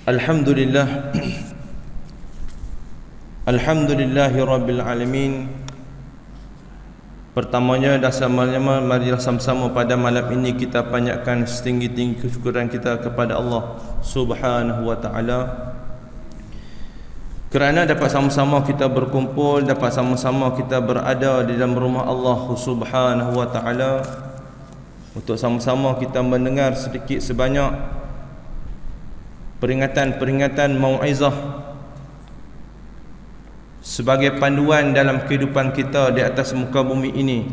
Alhamdulillah. Alhamdulillahi Rabbil Alamin. Pertamanya dan selamanya, marilah sama-sama pada malam ini kita panjatkan setinggi-tinggi kesyukuran kita kepada Allah Subhanahu wa ta'ala, kerana dapat sama-sama kita berkumpul, dapat sama-sama kita berada di dalam rumah Allah Subhanahu wa ta'ala, untuk sama-sama kita mendengar sedikit sebanyak peringatan-peringatan mau'izah sebagai panduan dalam kehidupan kita di atas muka bumi ini.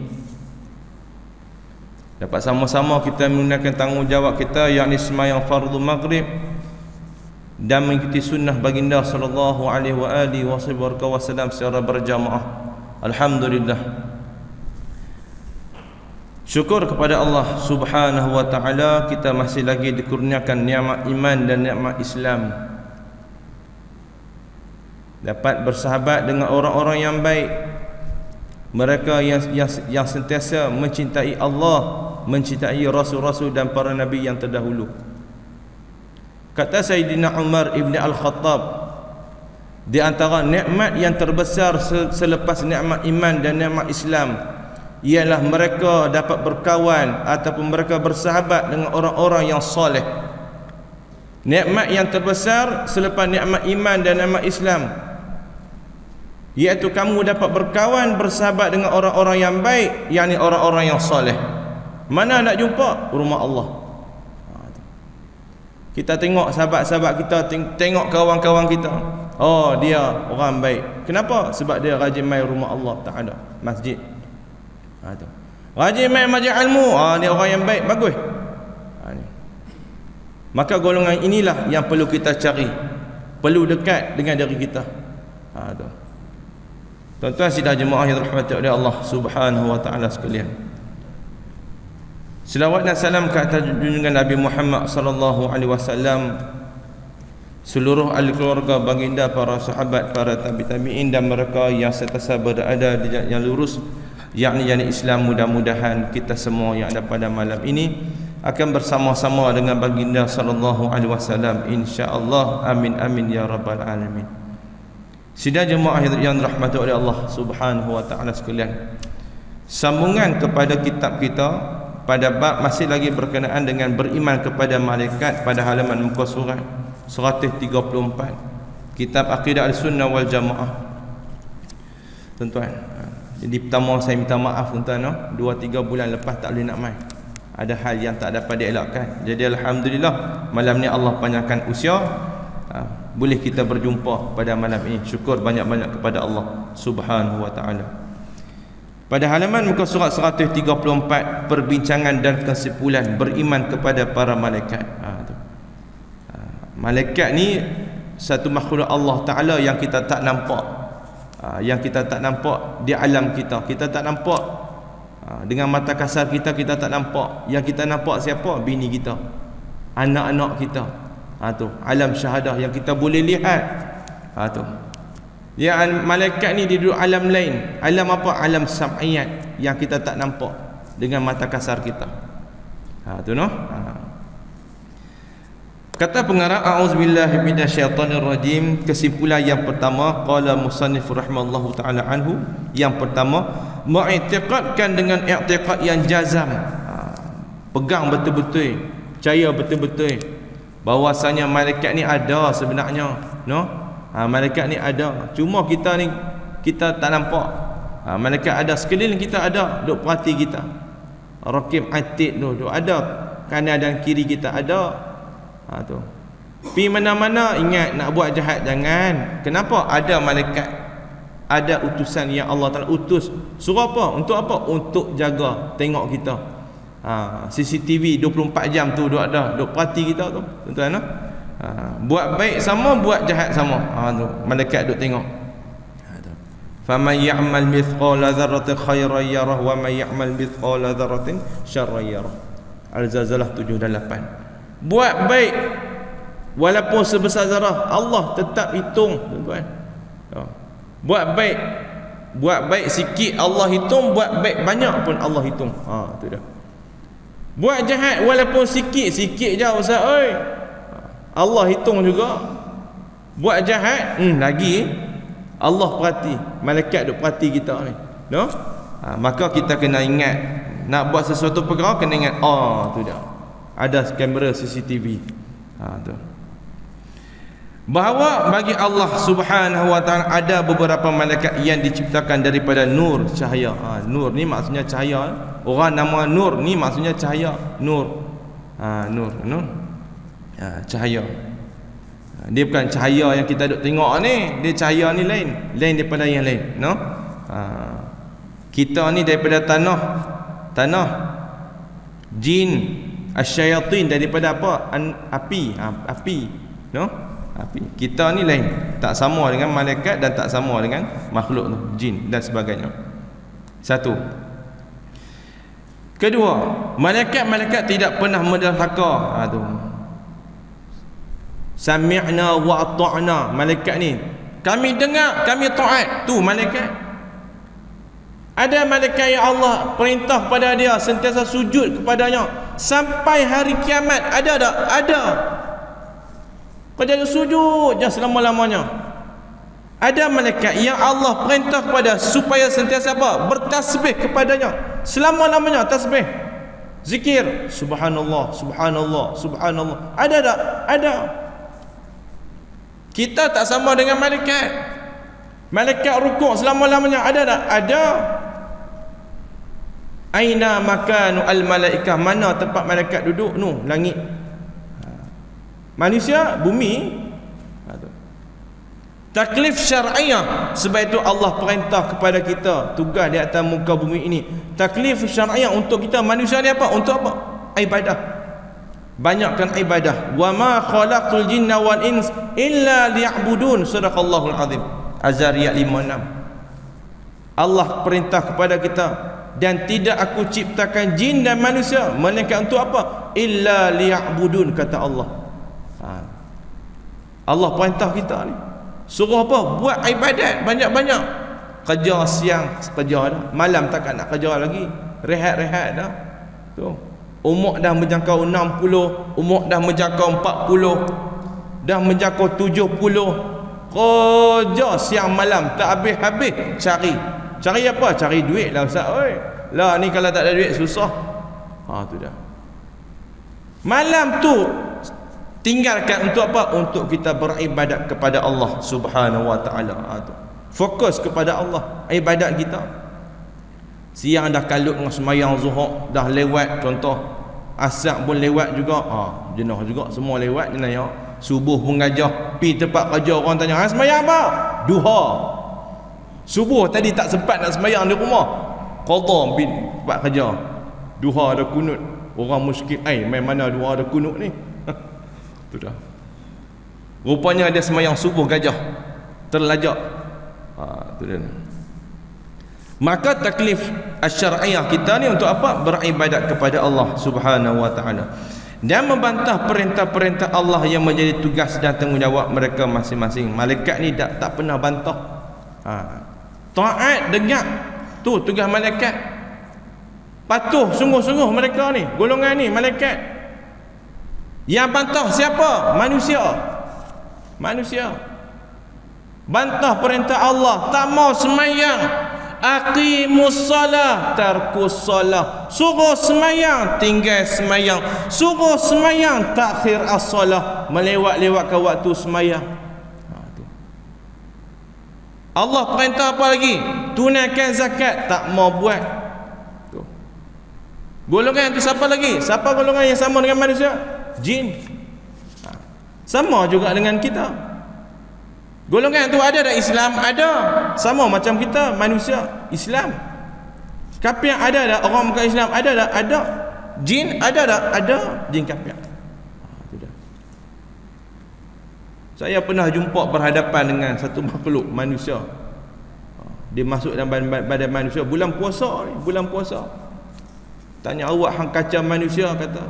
Dapat sama-sama kita menggunakan tanggungjawab kita, yakni sembahyang fardu maghrib dan mengikuti sunnah baginda sallallahu alaihi wasallam secara berjamaah. Alhamdulillah. Syukur kepada Allah Subhanahu wa ta'ala, kita masih lagi dikurniakan nikmat iman dan nikmat Islam, dapat bersahabat dengan orang-orang yang baik, mereka yang sentiasa mencintai Allah, mencintai rasul-rasul dan para nabi yang terdahulu. Kata Sayyidina Umar ibn Al-Khattab, di antara nikmat yang terbesar selepas nikmat iman dan nikmat Islam ialah mereka dapat berkawan ataupun mereka bersahabat dengan orang-orang yang soleh. Nikmat yang terbesar selepas nikmat iman dan nikmat Islam, iaitu kamu dapat berkawan, bersahabat dengan orang-orang yang baik, yakni orang-orang yang soleh. Mana nak jumpa? Rumah Allah. Kita tengok sahabat-sahabat kita, tengok kawan-kawan kita, oh dia orang baik. Kenapa? Sebab dia rajin mai rumah Allah Ta'ala, masjid. Rajin mai majlis ilmu, dia orang yang baik, bagus. Maka golongan inilah yang perlu kita cari, perlu dekat dengan diri kita. Tuan-tuan sidang jemaah yang dirahmati oleh Allah Subhanahu wa ta'ala sekalian, selawat dan salam ke atas junjungan Nabi Muhammad sallallahu alaihi wasallam, seluruh ahli keluarga baginda, para sahabat, para tabi'in dan mereka yang sentiasa berada di jalan yang lurus, yakni Islam. Mudah-mudahan kita semua yang ada pada malam ini akan bersama-sama dengan baginda sallallahu alaihi wasallam, insya-Allah. Amin amin ya rabbal alamin. Sidang jemaah yang dirahmati oleh Allah Subhanahu wa ta'ala sekalian, sambungan kepada kitab kita pada bab masih lagi berkenaan dengan beriman kepada malaikat, pada halaman muka surat 134, kitab Aqidah Al-Sunnah wal Jamaah. Tuan-tuan, jadi pertama saya minta maaf tuan-tuan, 2-3 bulan lepas tak boleh nak mai, ada hal yang tak dapat dielakkan. Jadi alhamdulillah malam ni Allah panjangkan usia, boleh kita berjumpa pada malam ini. Syukur banyak-banyak kepada Allah Subhanahu wa ta'ala. Pada halaman muka surat 134, perbincangan dan kesimpulan beriman kepada para malaikat. Malaikat ni satu makhluk Allah Ta'ala yang kita tak nampak, yang kita tak nampak di alam kita. Kita tak nampak dengan mata kasar kita, kita tak nampak. Yang kita nampak siapa? Bini kita, anak-anak kita. Alam syahadah yang kita boleh lihat. Ya, malaikat ni dia duduk alam lain. Alam apa? Alam sam'iyat yang kita tak nampak dengan mata kasar kita. Kata pengarang, a'udzubillahi minasyaitonirrajim. Kesimpulan yang pertama, qala musannif rahimallahu taala anhu, yang pertama, mengiktikadkan dengan i'tiqad yang jazam, pegang betul-betul, percaya betul-betul bahwasanya malaikat ni ada sebenarnya, malaikat ni ada, cuma kita ni kita tak nampak. Malaikat ada sekeliling kita, ada duk perhati kita, raqib atid duk ada kanan dan kiri kita, ada. Pi mana-mana ingat nak buat jahat jangan. Kenapa? Ada malaikat, ada utusan yang Allah Ta'ala utus. Suruh apa? Untuk apa? Untuk jaga, tengok kita. CCTV 24 jam tu duk ada, duk perhati kita tu, tuan-tuan. Buat baik sama, buat jahat sama. Tu malaikat duk tengok. Faman ya'mal mithqala dzarratin khairan yarah wa man ya'mal mithqala dzarratin syarran yarah. Al-Zalzalah 7 dan 8. Buat baik walaupun sebesar zarah, Allah tetap hitung, tuan-tuan. Buat baik Buat baik sikit Allah hitung, buat baik banyak pun Allah hitung. Tu dah. Buat jahat walaupun sikit-sikit je ustaz oi, Allah hitung juga. Buat jahat lagi Allah perhati, malaikat duk perhati kita ni. No? Maka kita kena ingat, nak buat sesuatu perkara kena ingat, tu dah. Ada kamera CCTV. Tu. Bahawa bagi Allah Subhanahu wa taala ada beberapa malaikat yang diciptakan daripada nur, cahaya. Nur ni maksudnya cahaya. Orang nama Nur ni maksudnya cahaya. Nur. Nur. Cahaya. Dia bukan cahaya yang kita duk tengok ni. Dia cahaya ni lain daripada yang lain, no? Kita ni daripada tanah. Jin, asyayatin daripada apa? Api, no? Api. Kita ni lain, tak sama dengan malaikat dan tak sama dengan makhluk tu, jin dan sebagainya. Satu. Kedua, malaikat tidak pernah menderhaka. Tu. Sami'na wa ata'na. Malaikat ni, kami dengar, kami taat. Tu malaikat. Ada malaikat yang Allah perintah pada dia sentiasa sujud kepadanya sampai hari kiamat. Ada tak? Ada. Pada sujud je selama-lamanya. Ada malaikat yang Allah perintah kepada supaya sentiasa apa? Bertasbih kepadanya selama-lamanya. Tasbih, zikir, subhanallah, subhanallah, subhanallah. Ada tak? Ada. Kita tak sama dengan malaikat. Malaikat rukuk selama-lamanya. Ada tak? Ada. Aina makanu al-malaikah. Mana tempat malaikat duduk? Langit. Manusia, bumi. Taklif syar'iyah. Sebab itu Allah perintah kepada kita tugas di atas muka bumi ini. Taklif syar'iyah untuk kita manusia ni apa? Untuk apa? Ibadah. Banyakkan ibadah. Wa ma khalaqtul jinna wal ins illa liya'budun. Sadaqallahul azim. Az-Zariyat 56. Allah perintah kepada kita, dan tidak aku ciptakan jin dan manusia melainkan untuk apa? Illa liya'budun, kata Allah. Allah perintah kita ni, suruh apa? Buat ibadat banyak-banyak. Kerja siang kerja dah, malam takkan nak kerja lagi, rehat-rehat dah. Tu umur dah menjangkau 60, umur dah menjangkau 40, dah menjangkau 70. Kerja siang malam tak habis-habis cari apa? Cari duit lah ustaz oi. Lah ni kalau tak ada duit susah. Tu dah. Malam tu tinggalkan untuk apa? Untuk kita beribadat kepada Allah Subhanahu wa taala. Fokus kepada Allah, ibadat kita. Siang dah kalut dengan sembahyang zuhur, dah lewat contoh. Asar pun lewat juga. Jenah juga semua lewat jenah ya. Subuh pun gajah, pi tempat kerja orang tanya, sembahyang apa? Duha. Subuh tadi tak sempat nak sembahyang di rumah. Qadha pi tempat kerja. Duha ada kunut. Orang muskil, main mana duha ada kunut ni? Tu dah. Rupanya dia sembahyang subuh gajah, terlajak. Tu dia. Maka taklif asy-syar'iyyah kita ni untuk apa? Beribadat kepada Allah Subhanahu wa taala dan membantah perintah-perintah Allah yang menjadi tugas dan tanggungjawab mereka masing-masing. Malaikat ni tak pernah bantah. Taat, dengar. Tu tugas malaikat. Patuh sungguh-sungguh mereka ni, golongan ni malaikat. Yang bantah siapa? Manusia. Bantah perintah Allah, tak mau semayang. Aqimus salah, tarkus salah. Suruh semayang, tinggal semayang. Suruh semayang, takhir as-salah, melewat-lewatkan waktu semayang. Allah perintah apa lagi? Tunaikan zakat, tak mau buat. Golongan tu siapa lagi? Siapa golongan yang sama dengan manusia? Jin. Sama juga dengan kita. Golongan tu ada tak Islam? Ada. Sama macam kita manusia Islam. Kafir ada tak? Orang bukan Islam ada tak? Ada. Jin ada tak? Ada. Jin kafir. Saya pernah jumpa berhadapan dengan satu makhluk manusia. Dia masuk dalam badan manusia bulan puasa ni, bulan puasa. Tanya, awak hang kacau manusia, kata.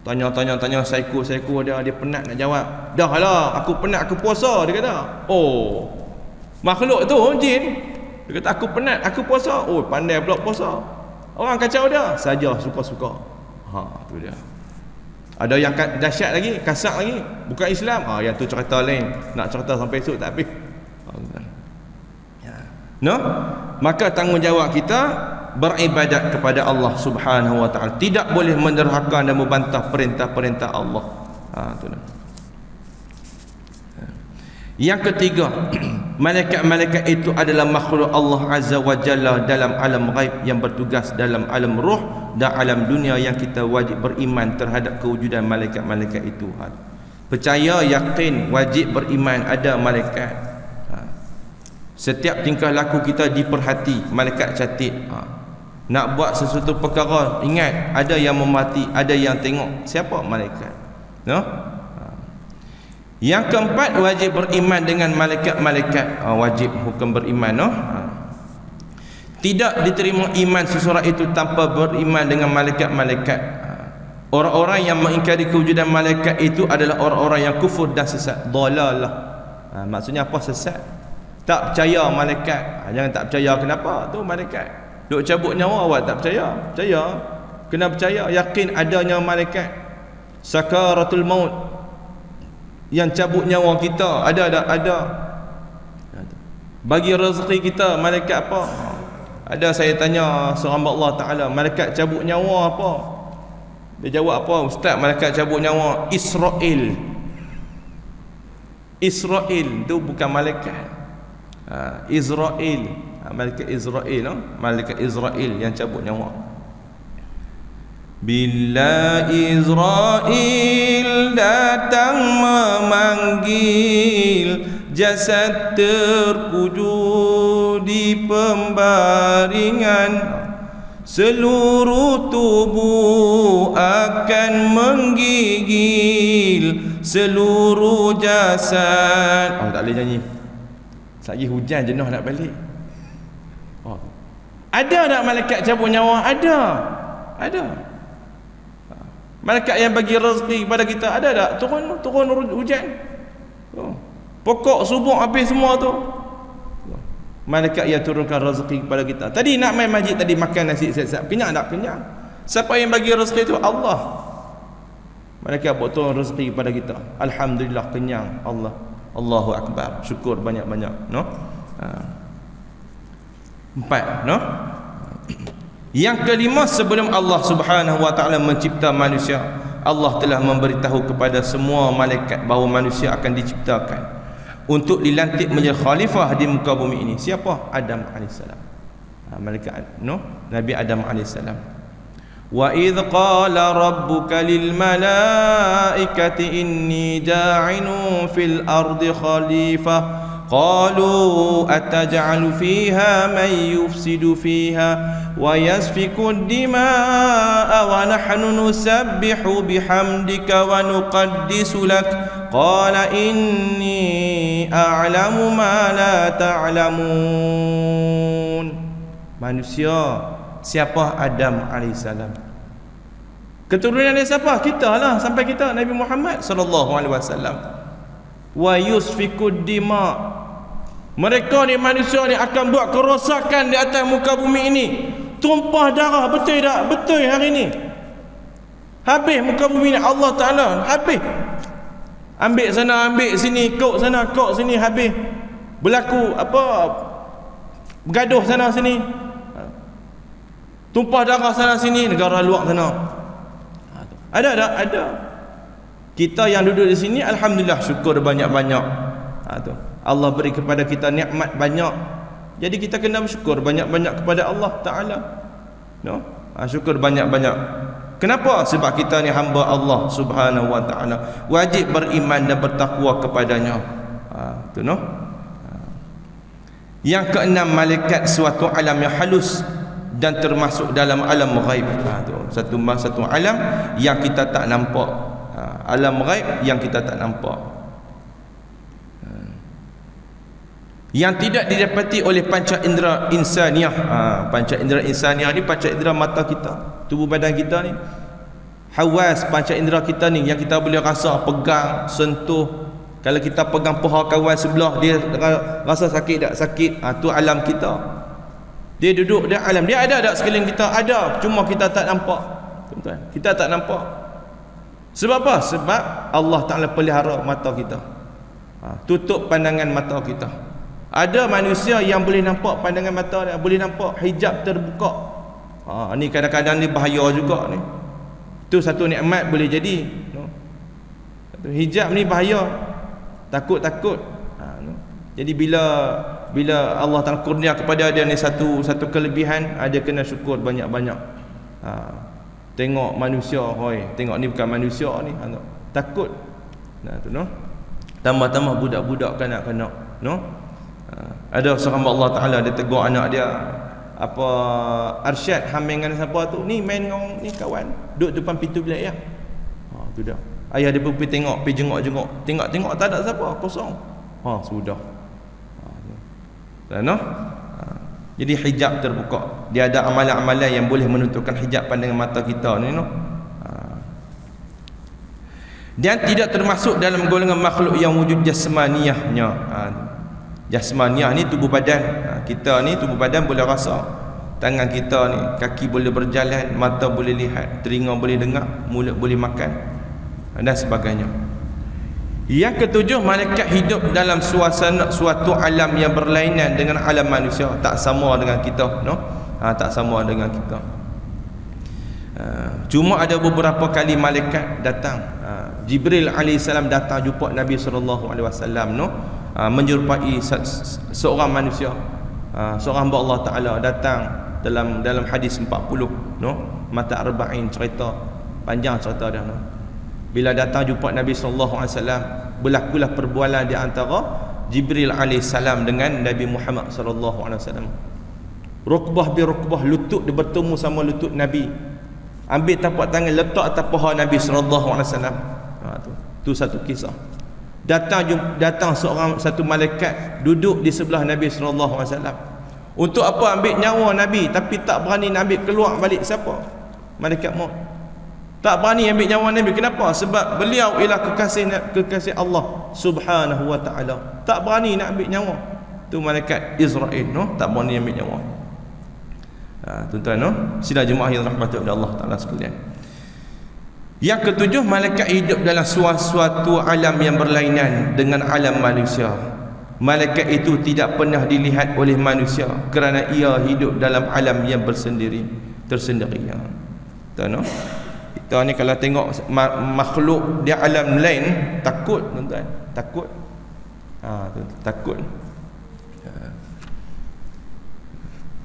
Tanya psycho dia penat nak jawab. Dah lah, aku penat, aku puasa, dia kata. Oh, makhluk tu jin Dia kata aku penat, aku puasa. Oh, pandai pula puasa. Orang kacau dia, saja suka-suka. Tu dia. Ada yang dahsyat lagi, kasar lagi, bukan Islam. Yang tu cerita lain. Nak cerita sampai esok tak habis. No? Maka tanggungjawab kita beribadat kepada Allah Subhanahu wa taala. Tidak boleh menderhaka dan membantah perintah-perintah Allah. Tu dah. Yang ketiga, malaikat-malaikat itu adalah makhluk Allah Azza wa Jalla dalam alam ghaib yang bertugas dalam alam ruh dan alam dunia yang kita wajib beriman terhadap kewujudan malaikat-malaikat itu. Percaya, yakin, wajib beriman ada malaikat. Setiap tingkah laku kita diperhati, malaikat catat. Nak buat sesuatu perkara, ingat ada yang memati, ada yang tengok. Siapa? Malaikat. No? Yang keempat, wajib beriman dengan malaikat-malaikat. Wajib hukum beriman, no? Tidak diterima iman seseorang itu tanpa beriman dengan malaikat-malaikat. Orang-orang yang mengingkari kewujudan malaikat itu adalah orang-orang yang kufur dan sesat. Dalalah. Maksudnya apa sesat? Tak percaya malaikat. Jangan tak percaya. Kenapa? Tu malaikat duk cabut nyawa, awak tak percaya? Percaya. Kena percaya, yakin adanya malaikat. Sakaratul maut, yang cabut nyawa kita, ada. Bagi rezeki kita, malaikat apa? Ada saya tanya seorang Allah Ta'ala, malaikat cabut nyawa apa? Dia jawab apa? Ustaz, malaikat cabut nyawa Israel. Israel tu bukan malaikat. Israel, malaikat Israel, no? Malaikat Israel yang cabut nyawa. Bila Israel datang memanggil, jasad terkujur di pembaringan, seluruh tubuh akan menggigil seluruh jasad. Tak boleh nyanyi. Lagi hujan jenuh nak balik. Ada tak malaikat cabut nyawa? Ada. Malaikat yang bagi rezeki kepada kita ada tak? Turun hujan. Pokok subuh habis semua tu. Malaikat yang turunkan rezeki kepada kita. Tadi nak main masjid, tadi makan nasi siap-siap. Kenyang tak? Kenyang. Siapa yang bagi rezeki itu? Allah. Malaikat buat turun rezeki kepada kita. Alhamdulillah, kenyang. Allahu Akbar. Syukur banyak-banyak, no? 4, no? Yang kelima, sebelum Allah Subhanahu wa taala mencipta manusia, Allah telah memberitahu kepada semua malaikat bahawa manusia akan diciptakan untuk dilantik menjadi khalifah di muka bumi ini. Siapa? Adam alaihissalam. Malaikat, no? Nabi Adam alaihissalam. Wa idz qala rabbuka lil malaikati inni ja'inu fil ardi khalifah qalu ataj'alu fiha man yufsidu fiha wa yasfiku ad-dima'a wa nahnu nusabbihu bihamdika wa nuqaddisu lak qala inni a'lamu ma la ta'lamun. Manusia, siapa? Adam alaihissalam. Keturunan dia siapa? Kita lah, sampai kita Nabi Muhammad sallallahu alaihi wasallam. Wa yusfikud dima', mereka ni manusia ni akan buat kerosakan di atas muka bumi ini. Tumpah darah, betul tak? Betul hari ni. Habis muka bumi ni, Allah Ta'ala habis. Ambil sana, ambil sini, kok sana, kok sini, habis. Berlaku apa? Bergaduh sana sini. Tumpah darah sana sini, negara luar sana. Ada tak? Ada. Kita yang duduk di sini, alhamdulillah, syukur banyak-banyak. Allah beri kepada kita nikmat banyak. Jadi kita kena bersyukur banyak-banyak kepada Allah Ta'ala, no? Syukur banyak-banyak. Kenapa? Sebab kita ni hamba Allah Subhanahu wa Ta'ala, wajib beriman dan bertakwa kepadanya. Tu, no? Yang keenam, malaikat suatu alam yang halus dan termasuk dalam alam ghaib. Satu alam yang kita tak nampak. Alam ghaib yang kita tak nampak, yang tidak didapati oleh panca indera insaniah. Panca indera insaniah ni panca indera mata kita, tubuh badan kita ni, hawas, panca indera kita ni yang kita boleh rasa, pegang, sentuh, Kalau kita pegang paha kawan sebelah, dia rasa sakit tak sakit, tu alam kita. Dia duduk, dia alam, dia ada tak sekeliling kita? Ada, cuma kita tak nampak. Tuan-tuan, kita tak nampak. Sebab apa? Sebab Allah Ta'ala pelihara mata kita, tutup pandangan mata kita. Ada manusia yang boleh nampak pandangan mata dia, boleh nampak hijab terbuka. Ni kadang-kadang ni bahaya juga ni. Itu satu nikmat boleh jadi. Hijab ni bahaya. Takut-takut. Jadi bila Allah Ta'ala kurnia kepada dia ni satu kelebihan, dia kena syukur banyak-banyak. Tengok manusia, tengok ni bukan manusia ni, takut. Tambah-tambah budak-budak kanak-kanak, ada seorang Allah Ta'ala dia tegur anak dia, apa Arsyad hamil dengan siapa tu, ni main dengan ni kawan, duduk depan pintu bilik ya. Tu dah. Ayah dia pergi tengok, pergi jenguk-jenguk, tengok tak ada siapa, kosong. Sudah. Jadi hijab terbuka. Dia ada amalan-amalan yang boleh menutupkan hijab pandangan mata kita ni, Dan tidak termasuk dalam golongan makhluk yang wujud jasmaniyahnya. Jasmaniyah ni tubuh badan. Kita ni tubuh badan boleh rasa. Tangan kita ni, kaki boleh berjalan, mata boleh lihat, telinga boleh dengar, mulut boleh makan, dan sebagainya. Yang ketujuh, malaikat hidup dalam suatu alam yang berlainan dengan alam manusia, tak sama dengan kita, tak sama dengan kita. Cuma ada beberapa kali malaikat datang. Jibril alaihissalam datang jumpa Nabi SAW, menyerupai seorang manusia, seorang hamba Allah Ta'ala datang dalam hadis 40, mata arba'in, cerita panjang cerita dia. Bila datang jumpa Nabi SAW, berlakulah perbualan di antara Jibril alaihissalam dengan Nabi Muhammad SAW. Rukbah bi rukbah, lutut dia bertemu sama lutut Nabi, ambil tapak tangan letak atas paha Nabi SAW. Tu satu kisah. Datang satu malaikat duduk di sebelah Nabi SAW. Untuk apa? Ambil nyawa Nabi, tapi tak berani nak ambil keluar balik. Siapa? Malaikat maut. Tak berani ambil nyawa Nabi. Kenapa? Sebab beliau ialah kekasih Allah Subhanahu wa ta'ala. Tak berani nak ambil nyawa. Tu malaikat Israel, tak berani ambil nyawa. Tuan-tuan, sidang jemaah yang rahmati oleh Allah Ta'ala sekalian. Yang ketujuh, malaikat hidup dalam suatu alam yang berlainan dengan alam manusia. Malaikat itu tidak pernah dilihat oleh manusia kerana ia hidup dalam alam yang tersendiri. Tuan-tuan, kita ni kalau tengok makhluk di alam lain, takut, tuan-tuan, takut. Takut.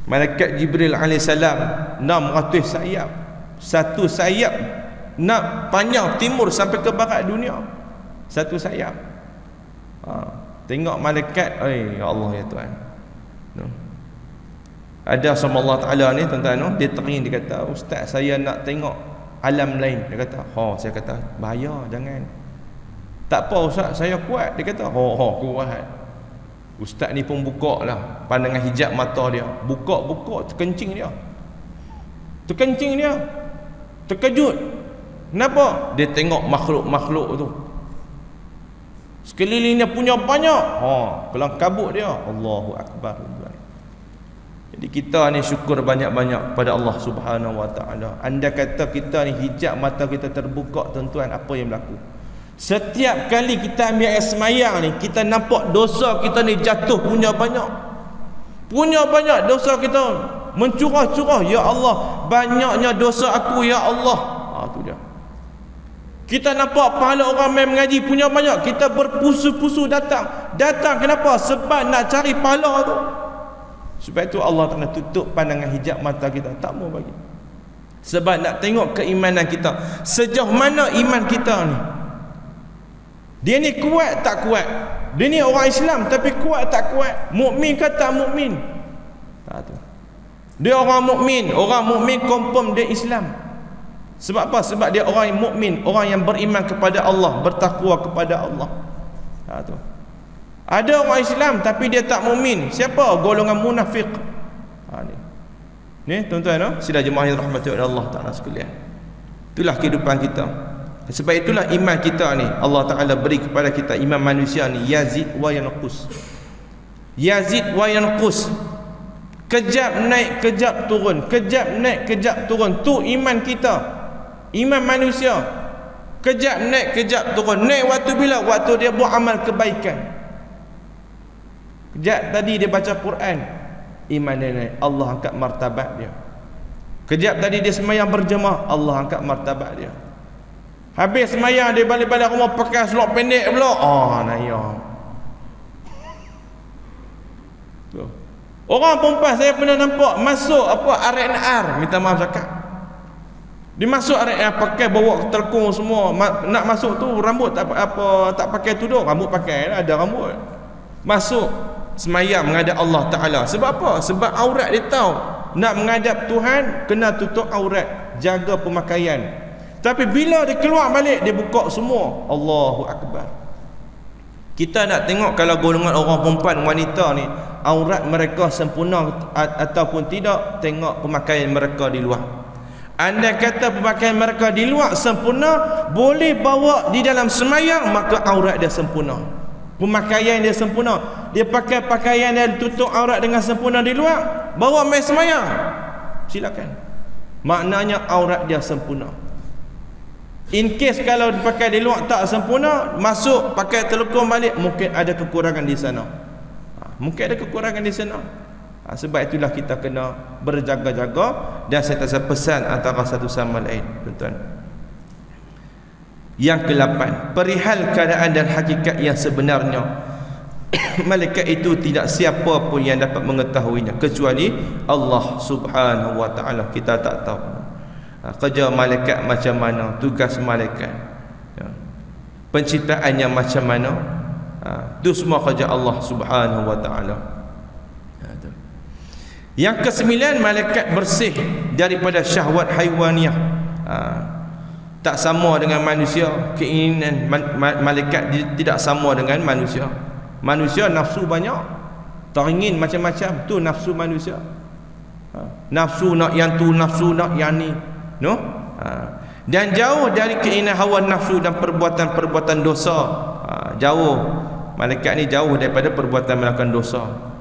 Malaikat Jibril alaihissalam 600 sayap. Satu sayap nak panjang timur sampai ke barat dunia. Satu sayap. Tengok malaikat, ya Allah ya Tuhan. Ada sama Allah Ta'ala ni, tuan-tuan, dia teringin, dia kata, Ustaz, saya nak tengok alam lain. Dia kata, saya kata, bahaya, jangan. Tak apa Ustaz, saya kuat. Dia kata, kuat. Ustaz ni pun buka lah pandangan hijab mata dia. Buka, terkencing dia. Terkejut. Kenapa? Dia tengok makhluk-makhluk tu. Sekelilingnya punya banyak. Kelang kabut dia. Allahu Akbar. Jadi kita ni syukur banyak-banyak pada Allah Subhanahu wa ta'ala. Anda kata kita ni hijab mata kita terbuka, tuan-tuan, apa yang berlaku? Setiap kali kita ambil air semayang ni, kita nampak dosa kita ni jatuh punya banyak dosa kita mencurah-curah. Ya Allah, banyaknya dosa aku, ya Allah. Tu dia. Kita nampak pahala orang main mengaji punya banyak, kita berpusu-pusu datang. Kenapa? Sebab nak cari pahala tu. Sebab itu Allah Ta'ala tutup pandangan hijab mata kita, tak mau bagi. Sebab nak tengok keimanan kita, sejauh mana iman kita ni. Dia ni kuat tak kuat? Dia ni orang Islam tapi kuat tak kuat? Mukmin ke tak mukmin? Dia orang mukmin confirm dia Islam. Sebab apa? Sebab dia orang yang mukmin, orang yang beriman kepada Allah, bertakwa kepada Allah. Ada orang Islam tapi dia tak mukmin. Siapa? Golongan munafik. Ni tuan-tuan, sidang jemaah yang rahmati oleh Allah Ta'ala sekalian. Itulah kehidupan kita. Sebab itulah iman kita ni Allah Ta'ala beri kepada kita, iman manusia ni yazid wa yanqus. Yazid wa yanqus. Kejap naik, kejap turun, kejap naik, kejap turun. Tu iman kita, iman manusia. Kejap naik, kejap turun. Naik waktu bila? Waktu dia buat amal kebaikan. Kejap tadi dia baca Quran, iman dia naik, Allah angkat martabat dia. Kejap tadi dia sembahyang berjemaah, Allah angkat martabat dia. Habis sembahyang dia balik-balik rumah pakai selok pendek pula. Naya. Orang perempuan saya pernah nampak masuk R&R, minta maaf zakat. Dia masuk R&R pakai bawa telekung semua. Nak masuk tu rambut tak pakai tudung, rambut pakai lah, ada rambut. Masuk semayang menghadap Allah Ta'ala. Sebab apa? Sebab aurat dia tahu. Nak menghadap Tuhan kena tutup aurat, jaga pemakaian. Tapi bila dia keluar balik, dia buka semua. Allahu Akbar. Kita nak tengok kalau golongan orang perempuan wanita ni aurat mereka sempurna ataupun tidak, tengok pemakaian mereka di luar. Andai kata pemakaian mereka di luar sempurna, boleh bawa di dalam semayang, maka aurat dia sempurna, pemakaian dia sempurna. Dia pakai pakaian yang tutup aurat dengan sempurna di luar, bawa main semayang, silakan. Maknanya aurat dia sempurna. In case kalau dipakai di luar tak sempurna, masuk pakai telekung balik, mungkin ada kekurangan di sana. Mungkin ada kekurangan di sana. Sebab itulah kita kena berjaga-jaga dan sentiasa pesan antara satu sama lain, tuan-tuan. Yang ke-8, perihal keadaan dan hakikat yang sebenarnya, malaikat itu tidak siapa pun yang dapat mengetahuinya kecuali Allah Subhanahu wa Ta'ala. Kita tak tahu kerja malaikat macam mana, tugas malaikat, penciptaannya macam mana. Itu semua kerja Allah Subhanahu wa Ta'ala. Yang ke-9, malaikat bersih daripada syahwat haiwaniyah. Tak sama dengan manusia. Keinginan malaikat tidak sama dengan manusia. Manusia nafsu banyak, teringin macam-macam, tu nafsu manusia. Nafsu nak yang tu, nafsu nak yang ni, no? Dan jauh dari keinginan hawa nafsu dan perbuatan-perbuatan dosa. Jauh. Malaikat ni jauh daripada perbuatan melakukan dosa.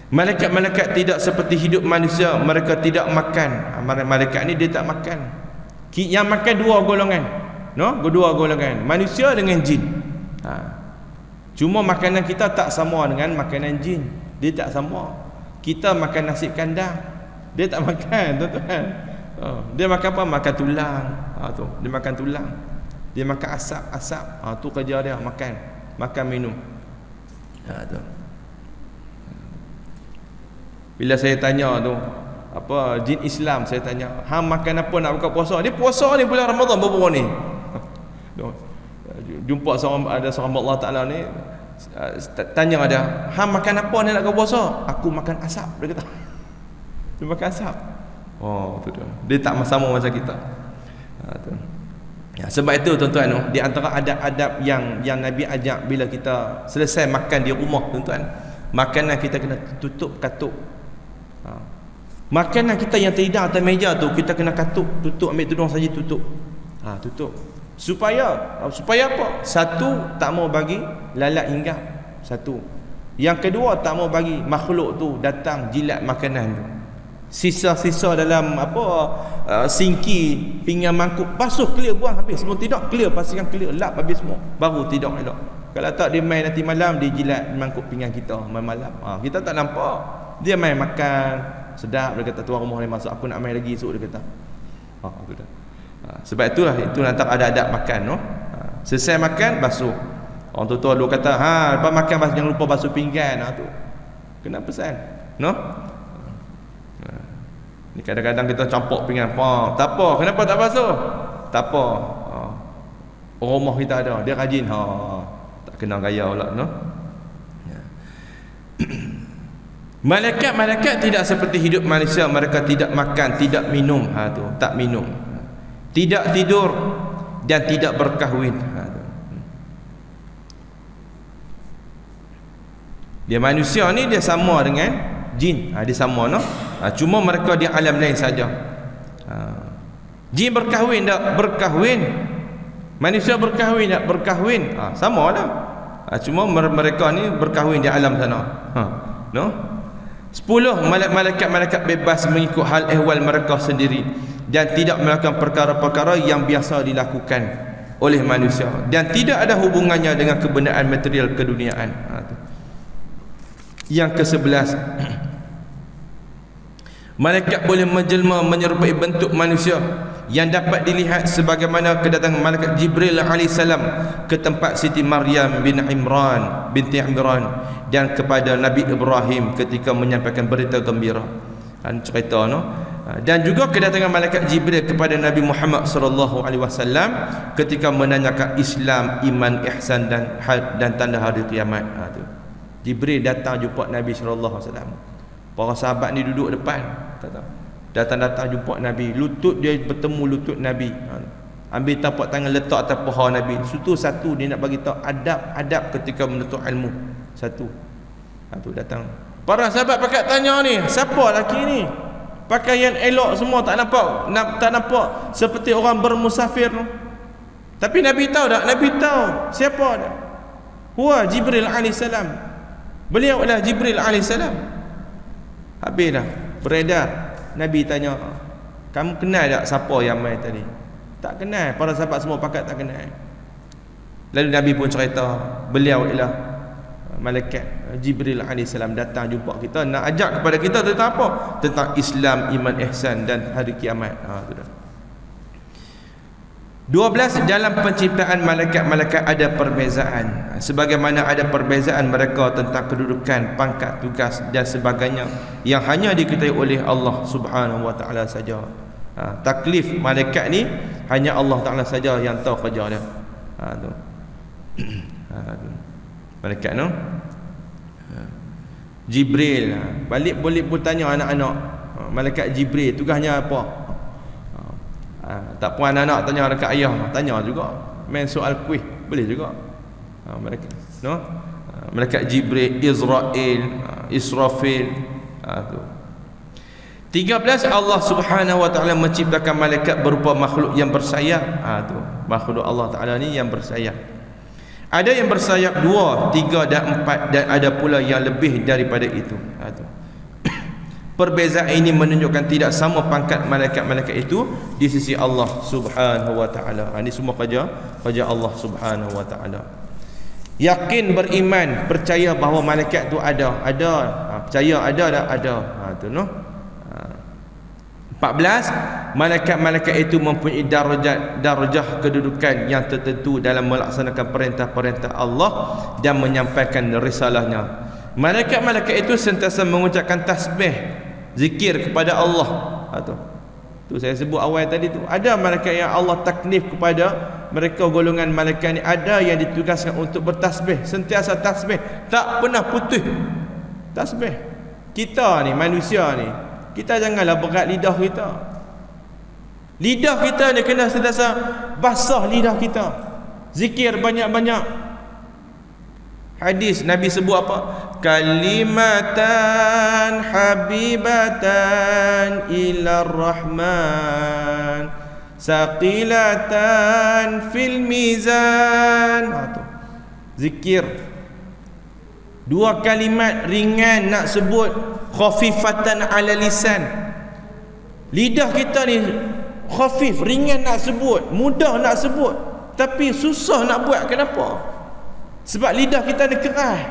Malaikat-malaikat tidak seperti hidup manusia, mereka tidak makan. Malaikat ni dia tak makan. Yang makan dua golongan, no? Dua golongan, manusia dengan jin. Cuma makanan kita tak sama dengan makanan jin. Dia tak sama. Kita makan nasi kandar, dia tak makan, tuan-tuan. Dia makan apa? Makan tulang. Tu dia makan tulang. Dia makan asap. Tu kerja dia, makan minum. Tu. Bila saya tanya tu, apa jin Islam, saya tanya, hang makan apa nak buka puasa? Dia puasa ni bulan Ramadan baru ni. Jumpa ada seorang Allah Ta'ala ni, tanya dia, hang makan apa ni nak buka puasa? Aku makan asap, dia kata. Dia makan asap. Tu dia. Dia tak sama macam kita. Tu. Ya, sebab itu tuan-tuan, di antara adab-adab yang Nabi ajak bila kita selesai makan di rumah, tuan-tuan, makanan kita kena tutup katuk. Makanan kita yang terhidang atas meja tu kita kena katuk, tutup, ambil tudung saja tutup. Tutup. Supaya apa? Satu, tak mau bagi lalat hinggap. Satu. Yang kedua, tak mau bagi makhluk tu datang jilat makanan tu. Sisa-sisa dalam singki, pinggan mangkuk, basuh, clear, buang habis. Sebelum tidak, clear, pastikan clear, lap habis semua, baru tidak elok. Kalau tak, dia main nanti malam, dia jilat mangkuk pinggan kita malam. Kita tak nampak. Dia main makan, sedap, dia kata tuan rumah ni masak, aku nak main lagi esok, dia kata. Sebab itulah, itu antara ada-adab makan, no? Selesai makan, basuh. Orang tua-tua dulu kata, lepas makan jangan lupa basuh pinggan. Tu kena pesan, no? Ni kadang-kadang kita campur pinggan, tak apa, kenapa tak basuh? Tak apa. Rumah kita ada, dia rajin. Tak kena gaya pula, no? Malaikat tidak seperti hidup manusia, mereka tidak makan, tidak minum, tu, tak minum, tidak tidur dan tidak berkahwin. Dia manusia ni dia sama dengan jin, dia sama, no? Cuma mereka di alam lain saja. Jin berkahwin tak? Berkahwin. Manusia berkahwin tak berkahwin, sama lah. Cuma mereka ni berkahwin di alam sana. No? 10 malaikat bebas mengikut hal ehwal mereka sendiri dan tidak melakukan perkara-perkara yang biasa dilakukan oleh manusia dan tidak ada hubungannya dengan kebenaran material keduniaan. Yang ke-11, malaikat boleh menjelma menyerupai bentuk manusia yang dapat dilihat sebagaimana kedatangan malaikat Jibril alaihissalam ke tempat Siti Maryam binti Imran dan kepada Nabi Ibrahim ketika menyampaikan berita gembira. Cerita no. Dan juga kedatangan malaikat Jibril kepada Nabi Muhammad sallallahu alaihi wasallam ketika menanyakan Islam, iman, ihsan dan tanda hari kiamat. Jibril datang jumpa Nabi sallallahu alaihi wasallam. Para sahabat ni duduk depan, datang jumpa Nabi, lutut dia bertemu lutut Nabi. Ambil tapak tangan letak atas paha Nabi. Satu dia nak bagi tahu adab ketika menuntut ilmu. Satu datang. Para sahabat pakat tanya ni, siapa lelaki ni? Pakaian elok semua tak nampak seperti orang bermusafir. Tapi Nabi tahu tak? Nabi tahu siapa dia. Huwa Jibril alaihissalam. Beliau adalah Jibril alaihissalam. Habis dah beredar. Nabi tanya, kamu kenal tak siapa yang mai tadi? Tak kenal. Para sahabat semua pakat tak kenal. Lalu Nabi pun cerita, beliau ialah malaikat Jibril alaihissalam datang jumpa kita, nak ajak kepada kita tentang apa? Tentang Islam, iman, ihsan dan hari kiamat. Itu dah. 12. Dalam penciptaan malaikat ada perbezaan, sebagaimana ada perbezaan mereka tentang kedudukan, pangkat, tugas dan sebagainya yang hanya diketahui oleh Allah Subhanahu wa taala saja. Taklif malaikat ni hanya Allah Taala saja yang tahu kerja dia. Tu. Malaikat no. Jibril, balik boleh pun tanya anak-anak, malaikat Jibril tugasnya apa? Tak puan anak tanya dekat ayah, tanya juga. Main soal kuih boleh juga. Malaikat no. Malaikat Jibril, Israfil. Tu. 13. Allah Subhanahu wa taala menciptakan malaikat berupa makhluk yang bersayap. Tu. Makhluk Allah Taala ni yang bersayap. Ada yang bersayap 2, 3 dan 4 dan ada pula yang lebih daripada itu. Perbezaan ini menunjukkan tidak sama pangkat malaikat-malaikat itu di sisi Allah Subhanahu wa taala. Ini semua kerja Allah Subhanahu wa taala. Yakin, beriman, percaya bahawa malaikat itu ada. Percaya ada tak? Ada. Tu no. 14. Malaikat-malaikat itu mempunyai darjah kedudukan yang tertentu dalam melaksanakan perintah-perintah Allah dan menyampaikan risalahnya. Malaikat-malaikat itu sentiasa mengucapkan tasbih, zikir kepada Allah. Tu saya sebut awal tadi tu. Ada malaikat yang Allah taklif kepada mereka, golongan malaikat ni ada yang ditugaskan untuk bertasbih, sentiasa tasbih, tak pernah putus tasbih. Kita ni manusia ni, kita janganlah berat lidah kita. Lidah kita ni kena sentiasa basah lidah kita. Zikir banyak-banyak. Hadis Nabi sebut apa? Kalimatan habibatan ila rahman saqilatan fil mizan. Zikir. 2 kalimat ringan nak sebut, khafifatan ala lisan. Lidah kita ni khafif, ringan nak sebut, mudah nak sebut, tapi susah nak buat. Kenapa? Sebab lidah kita ni keras.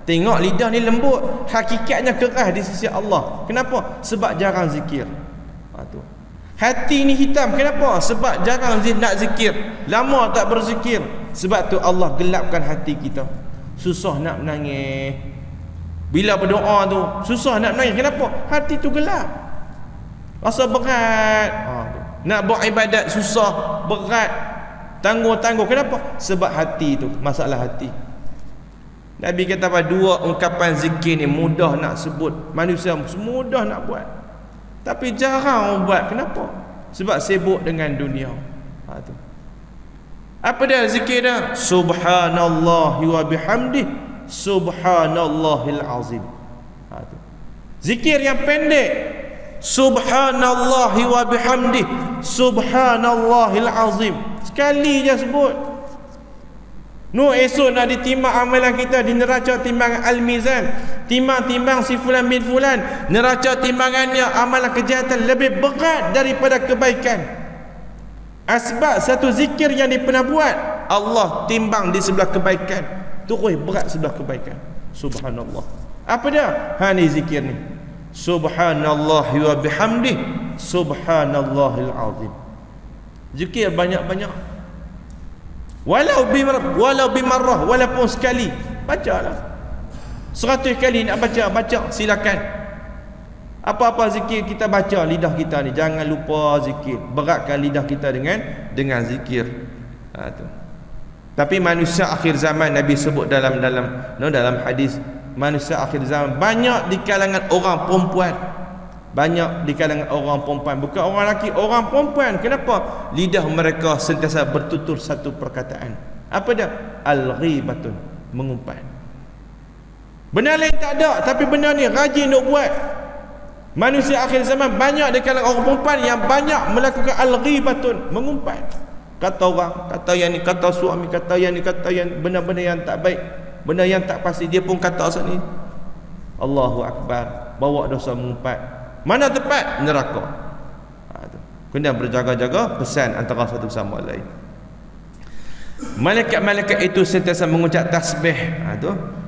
Tengok lidah ni lembut, hakikatnya keras di sisi Allah. Kenapa? Sebab jarang zikir. Tu. Hati ni hitam. Kenapa? Sebab jarang nak zikir, lama tak berzikir. Sebab tu Allah gelapkan hati kita. Susah nak menangis. Bila berdoa tu susah nak menangis. Kenapa? Hati tu gelap, rasa berat. Nak buat ibadat susah, berat, tangguh. Kenapa? Sebab hati tu, masalah hati. Nabi kata apa? 2 ungkapan zikir ni mudah nak sebut, manusia mudah nak buat, tapi jarang buat. Kenapa? Sebab sibuk dengan dunia. Tu. Apa dia zikir dia? Subhanallah wa bihamdih, subhanallahil azim. Tu. Zikir yang pendek, subhanallah wa bihamdih, subhanallahil azim. Sekali je sebut. Esok nak ditimbang amalan kita di neraca timbangan Al-Mizan. Timbang si fulan bin fulan, neraca timbangannya amalan kejahatan lebih berat daripada kebaikan. Asbab satu zikir yang dia pernah buat, Allah timbang di sebelah kebaikan, terus berat sebelah kebaikan. Subhanallah. Apa dia? Ni zikir ni. Subhanallah wa bihamdih, subhanallahil azim. Zikir banyak-banyak. Walau bimarrah, walaupun sekali, bacalah. 100 kali nak baca, silakan. Apa-apa zikir kita baca, lidah kita ni jangan lupa zikir. Beratkan lidah kita dengan zikir. Tu. Tapi manusia akhir zaman, Nabi sebut dalam hadis, manusia akhir zaman banyak di kalangan orang perempuan. Banyak di kalangan orang perempuan, bukan orang lelaki, orang perempuan. Kenapa? Lidah mereka sentiasa bertutur satu perkataan. Apa dia? Al-ghibatun, mengumpat. Benar lain tak ada, tapi benar ni rajin nak buat. Manusia akhir zaman banyak di kalangan orang perempuan yang banyak melakukan al-ghibatun, mengumpat. Kata orang, kata yang ni, kata suami, kata yang ni, kata yang benda-benda yang tak baik, benda yang tak pasti, dia pun kata asal ni. Allahu Akbar, bawa dosa mengumpat. Mana tepat? Neraka. Kena berjaga-jaga, pesan antara satu sama lain. Malaikat-malaikat itu sentiasa mengucap tasbih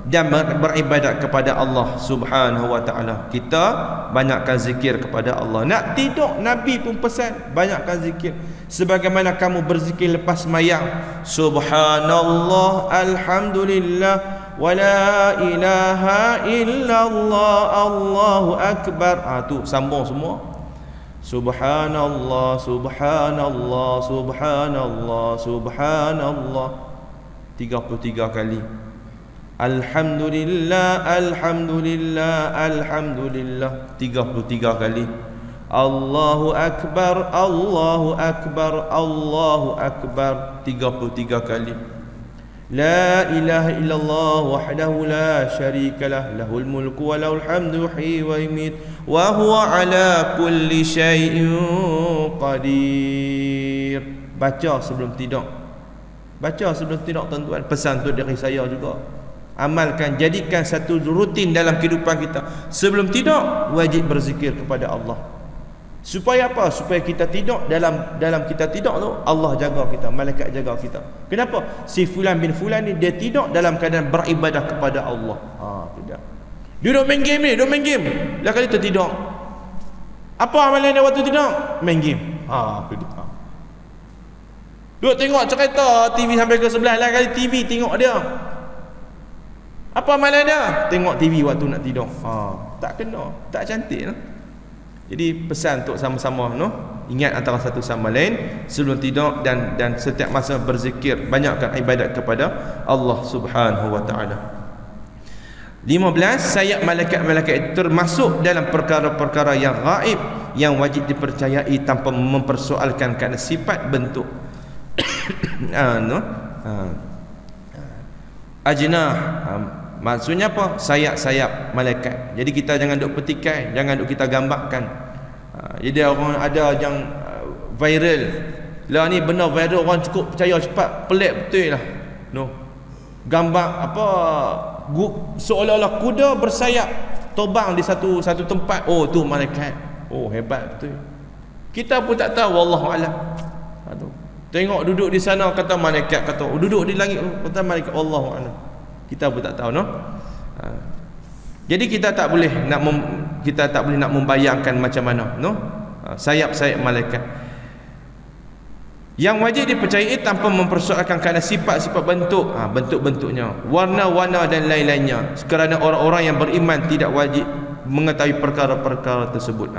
dan beribadat kepada Allah Subhanahu wa taala. Kita banyakkan zikir kepada Allah. Nak tidur, Nabi pun pesan banyakkan zikir. Sebagaimana kamu berzikir lepas sembahyang, subhanallah, alhamdulillah, wala ilaha illallah, Allahu akbar. Tu sambung semua. Subhanallah, subhanallah, subhanallah, subhanallah 33 kali. Alhamdulillah, alhamdulillah, alhamdulillah 33 kali. Allahu akbar, Allahu akbar, Allahu akbar 33 kali. La ilaha illallah wahdahu la syarikalah, lahul mulku wa lahul hamdu yuhyi wa yumiit wa huwa ala kulli syai'in qadir. Baca sebelum tidur. Baca sebelum tidur tuan-tuan. Pesan tu dari saya juga. Amalkan, jadikan satu rutin dalam kehidupan kita. Sebelum tidur wajib berzikir kepada Allah. Supaya apa? Supaya kita tidur, dalam kita tidur tu Allah jaga kita, malaikat jaga kita. Kenapa? Si fulan bin fulan ni dia tidur dalam keadaan beribadah kepada Allah. Tidak. Duduk main game ni, duduk main game. Lah kali tu tidur. Apa amalan dia waktu tidur? Main game. Tidak. Duduk tengok cerita TV sampai ke sebelah, lah kali TV tengok dia. Apa amalan dia? Tengok TV waktu nak tidur. Tak kena, tak cantik lah. Jadi pesan untuk sama-sama ingat antara satu sama lain sebelum tidur dan setiap masa berzikir, banyakkan ibadat kepada Allah Subhanahu wa taala. 15, sayap malaikat-malaikat itu termasuk dalam perkara-perkara yang gaib yang wajib dipercayai tanpa mempersoalkan kerana sifat bentuk. Ajnah, maksudnya apa? Sayap-sayap malaikat. Jadi kita jangan duk petikai, jangan duk kita gambarkan. Jadi orang ada yang viral lah ni, benar viral, orang cukup percaya cepat, pelik betul lah. Gambar apa, seolah-olah kuda bersayap terbang di satu tempat. Tu malaikat. Hebat betul. Kita pun tak tahu, wallahu alam. Tengok duduk di sana kata malaikat, kata duduk di langit kata malaikat, wallahu alam. Kita pun tak tahu Jadi kita tak boleh nak membayangkan macam mana sayap-sayap malaikat. Yang wajib dipercayai tanpa mempersoalkan kerana sifat-sifat bentuk, bentuk-bentuknya, warna-warna dan lain-lainnya. Kerana orang-orang yang beriman tidak wajib mengetahui perkara-perkara tersebut.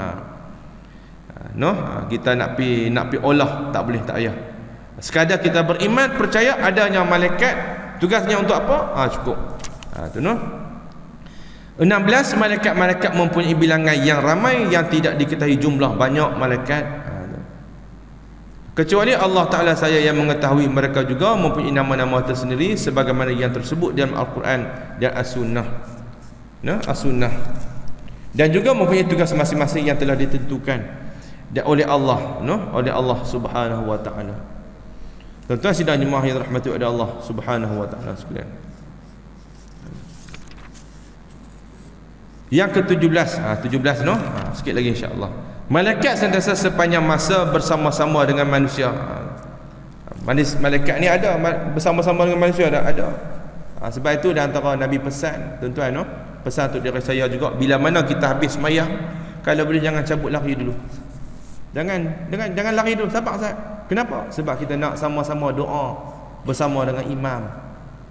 Kita nak pi olah, tak boleh, tak payah. Sekadar kita beriman, percaya adanya malaikat, tugasnya untuk apa? Cukup. 16, malaikat-malaikat mempunyai bilangan yang ramai yang tidak diketahui jumlah, banyak malaikat. Kecuali Allah Ta'ala saya yang mengetahui, mereka juga mempunyai nama-nama tersendiri sebagaimana yang tersebut dalam Al-Quran dan As-Sunnah. As-Sunnah. Dan juga mempunyai tugas masing-masing yang telah ditentukan oleh Allah, oleh Allah Subhanahu wa Ta'ala. Tuan-tuan sidang jemaah yang dirahmati oleh Allah Subhanahu wa taala sekalian. Yang ke-17, 17 no? Sikit lagi insya-Allah. Malaikat sentiasa sepanjang masa bersama-sama dengan manusia. Malaikat ni ada bersama-sama dengan manusia ada. Sebab itu di antara Nabi pesan, tuan-tuan no? Pesan untuk diri saya juga, bila mana kita habis sembahyang, kalau boleh jangan cabut lari dulu. Jangan lari dulu. Sabar Ustaz. Kenapa? Sebab kita nak sama-sama doa bersama dengan imam.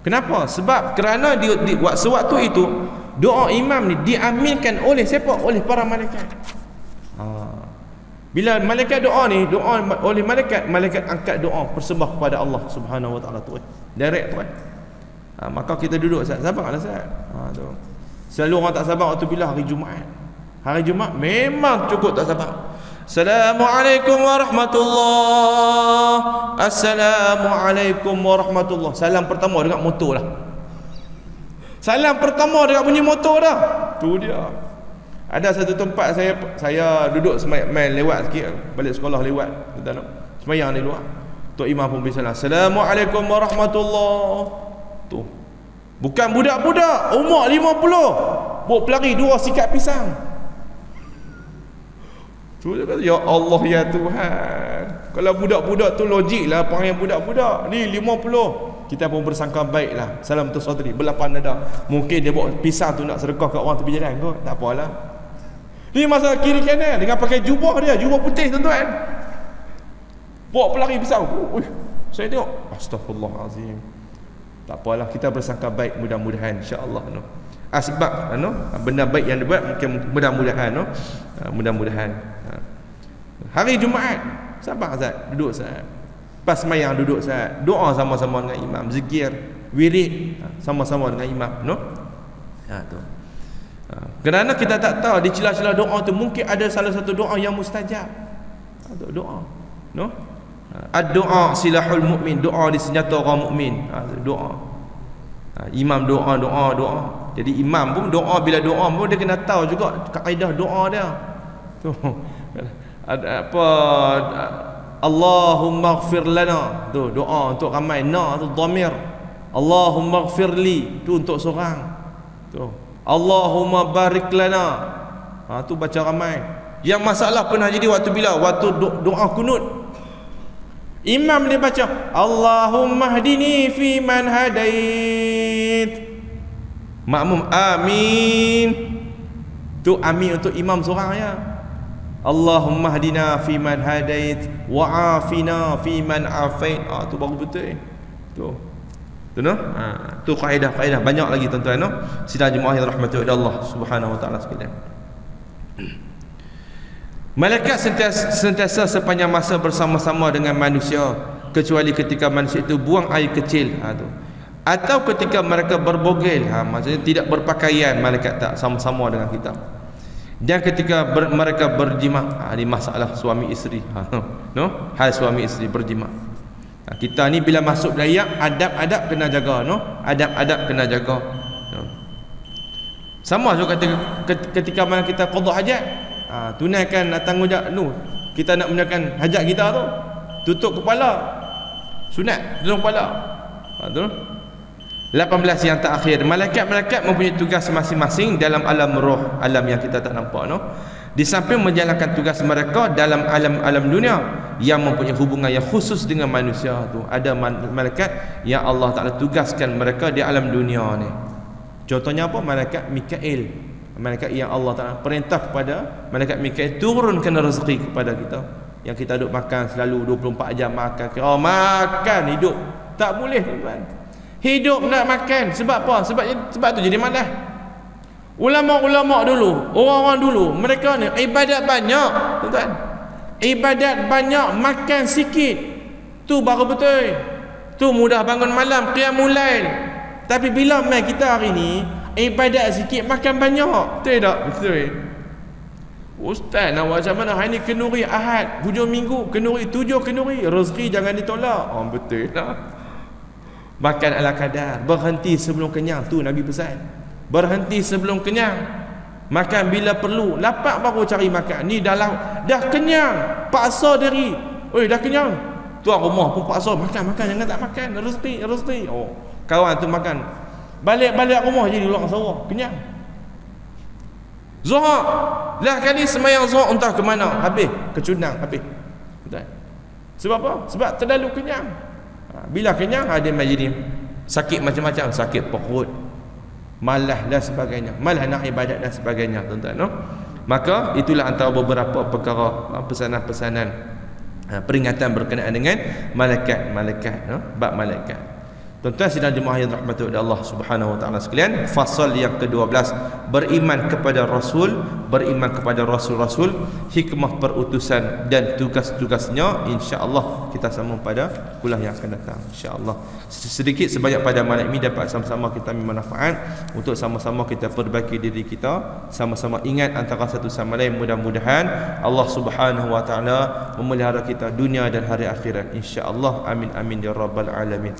Kenapa? Sebab kerana di sewaktu itu doa imam ni diaminkan oleh siapa? Oleh para malaikat. Bila malaikat doa ni, doa oleh malaikat angkat doa persembah kepada Allah Subhanahu wa taala tu. Direct tu. Maka kita duduk sabarlah Ustaz. Tu. Selalu orang tak sabar waktu bila hari Jumaat. Hari Jumaat memang cukup tak sabar. Assalamualaikum warahmatullahi. Assalamualaikum warahmatullahi. Salam pertama dekat motor dah. Salam pertama dekat bunyi motor dah. Tu dia. Ada satu tempat saya duduk main lewat sikit, balik sekolah lewat, tuan-tuan. Sembahyang di luar. Tok imam pun bersalam. Assalamualaikum warahmatullahi. Tu. Bukan budak-budak, umur 50. Bawa pelari 2 sikat pisang. Tu dia kata, ya Allah ya Tuhan. Kalau budak-budak tu logik lah panggil budak-budak. Ni 50. Kita pun bersangka baiklah. Salam tu saudari, berlapan dada. Mungkin dia bawa pisang tu nak sedekah kat orang tepi jalan kot. Tak apalah. Ni masa kiri kanan dengan pakai jubah dia, jubah putih tuan-tuan. Bawa pelari pisang. Saya tengok, astagfirullahalazim. Tak apalah, kita bersangka baik, mudah-mudahan insya-Allah no. Sebab benda baik yang dibuat mungkin mudah-mudahan no. Mudah-mudahan. Hari Jumaat, sabar Ustaz, duduk Ustaz. Pas sembahyang duduk Ustaz, doa sama-sama dengan imam, zikir, wirid sama-sama dengan imam no. Tu. Kerana kita tak tahu di celah-celah doa tu mungkin ada salah satu doa yang mustajab. Doa no. Ad-doa silahul mukmin, doa di senjata orang mukmin. Doa. Imam doa. Jadi imam pun doa, bila doa pun dia kena tahu juga kaedah doa dia. Tu. Ada apa, Allahumma ighfir lana. Tu doa untuk ramai. Na tu dhamir. Allahumma ighfirli tu untuk seorang. Tu. Allahumma barik lana. Tu baca ramai. Yang masalah pernah jadi waktu bila? Waktu doa kunut. Imam dia baca Allahumma hdini fi man hadait. Makmum amin. Tu amin untuk imam seorang ya. Allahumma hdina fi man hadait wa afina fi man afait. Tu baru betul. Tu no? Tu kaedah banyak lagi tuan-tuan no. Sidang jemaah yang dirahmati oleh Allah Subhanahu wa taala sekalian. Malaikat sentiasa sepanjang masa bersama-sama dengan manusia, kecuali ketika manusia itu buang air kecil tu. Atau ketika mereka berbogel, maksudnya tidak berpakaian, malaikat tak sama-sama dengan kita. Dan ketika mereka berjima, ini masalah suami isteri no? Hal suami isteri berjima. Kita ni bila masuk Dayak, adab-adab kena jaga no? Adab-adab kena jaga no? Sama juga ketika mana kita qada hajat, tunaikan tanggungjawab tu. Kita nak menunaikan hajat kita tu, tutup kepala, sunat tutup kepala. Tu 18 yang terakhir, malaikat mempunyai tugas masing-masing dalam alam roh, alam yang kita tak nampak no. Di samping menjalankan tugas mereka dalam alam dunia yang mempunyai hubungan yang khusus dengan manusia tu, ada malaikat yang Allah Taala tugaskan mereka di alam dunia ni. Contohnya apa? Malaikat Mikail, malaikat yang Allah Taala perintah kepada malaikat Mikail turunkan rezeki kepada kita, yang kita duduk makan selalu 24 jam makan. Makan hidup tak boleh tuan-tuan. Hidup nak makan sebab apa? Sebab tu jadi malas. Ulama-ulama dulu, orang-orang dulu, mereka ni ibadat banyak tuan-tuan. Ibadat banyak, makan sikit. Tu baru betul. Tu mudah bangun malam, qiyamul lail. Tapi bila mai kita hari ni ibadat sikit, makan banyak. Betul tak? Betul. Ustaz nak buat macam mana? Hari ni kenduri Ahad, hujung minggu kenduri 7 kenduri, rezeki jangan ditolak. Betul lah. Makan ala kadar, berhenti sebelum kenyang. Tu Nabi pesan. Berhenti sebelum kenyang. Makan bila perlu. Lapar baru cari makan. Ni dah kenyang, paksa diri. Oi dah kenyang. Tuan rumah pun paksa makan, jangan tak makan, rezeki. Oh, kawan tu makan. Balik rumah jadi ulang sawah, kenyang. Zuhur, lah kali semayang zuhur entah ke mana, habis kecundang, habis. Betul. Sebab apa? Sebab terlalu kenyang. Bila kenyang ada jadi sakit macam-macam, sakit perut, malas dan sebagainya, malas nak ibadat dan sebagainya, tuan-tuan, no? Maka itulah antara beberapa perkara pesanan-pesanan peringatan berkenaan dengan malaikat, no? Bab malaikat. Tuan-tuan sidang jemaah yang dirahmati oleh Allah Subhanahu wa taala sekalian, fasal yang ke-12, beriman kepada rasul, beriman kepada rasul-rasul, hikmah perutusan dan tugas-tugasnya. Insya-Allah kita sambung pada kuliah yang akan datang, insya-Allah. Sedikit sebanyak pada malam ini dapat sama-sama kita ambil manfaat untuk sama-sama kita perbaiki diri kita, sama-sama ingat antara satu sama lain. Mudah-mudahan Allah Subhanahu wa taala memelihara kita dunia dan hari akhirat, insya-Allah. Amin amin ya rabbal alamin.